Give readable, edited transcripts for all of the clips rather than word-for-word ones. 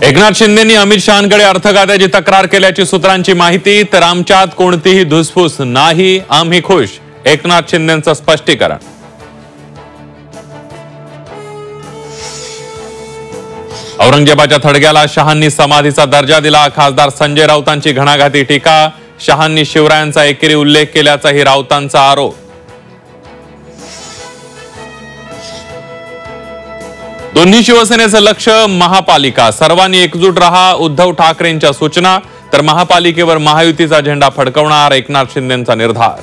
एकनाथ शिंदेंनी अमित शहांकडे अर्थखात्याची तक्रार केल्याची सूत्रांची माहिती। तर आमच्यात कोणतीही धुसफूस नाही, आम्ही खुश, एकनाथ शिंदेंचं स्पष्टीकरण। औरंगजेबाच्या थडग्याला शहांनी समाधीचा दर्जा दिला। खासदार संजय राऊतांची घणाघाती टीका। शहांनी शिवरायांचा एकेरी उल्लेख केल्याचाही राऊतांचा आरोप। दोन्ही शिवसेनेचं लक्ष महापालिका, सर्वांनी एकजूट रहा, उद्धव ठाकरेंच्या सूचना। तर महापालिकेवर महायुतीचा झेंडा फडकवणार, एकनाथ शिंदेंचा निर्धार।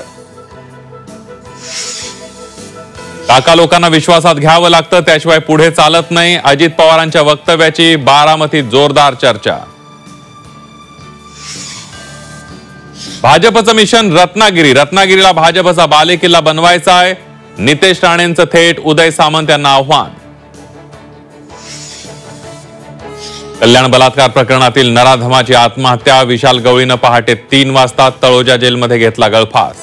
काका लोकांना विश्वासात घ्यावं लागतं, त्याशिवाय पुढे चालत नाही, अजित पवारांच्या वक्तव्याची बारामतीत जोरदार चर्चा। भाजपचं मिशन रत्नागिरीला भाजपचा बालेकिल्ला बनवायचा आहे। नितेश राणेंचं थेट उदय सामंत यांना आव्हान। कल्याण बलात्कार प्रकरणातील नराधमाची आत्महत्या। विशाल गवळीनं पहाटे 3 वाजता तळोजा जेलमध्ये घेतला गळफास।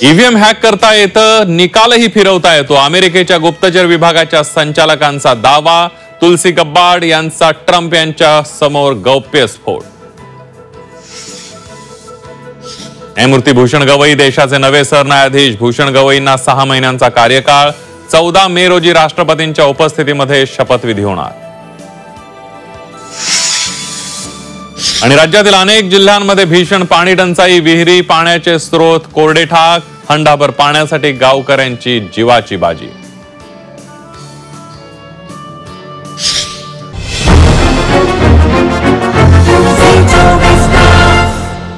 ईव्हीएम हॅक करता येतं, निकालही फिरवता येतो, अमेरिकेच्या गुप्तचर विभागाच्या संचालकांचा दावा। तुलसी गब्बार्ड यांचा ट्रम्प यांच्या समोर गौप्यस्फोट। न्यायमूर्ती भूषण गवई देशाचे नवे सरन्यायाधीश। भूषण गवईंना 6 महिन्यांचा कार्यकाळ। 14 मे रोजी राष्ट्रपतींच्या उपस्थितीमध्ये शपथविधी होणार। आणि राज्यातील अनेक जिल्ह्यांमध्ये भीषण पाणी टंचाई, विहिरी पाण्याचे स्रोत कोरडे ठाक। हंडाभर पाण्यासाठी गावकऱ्यांची जीवाची बाजी।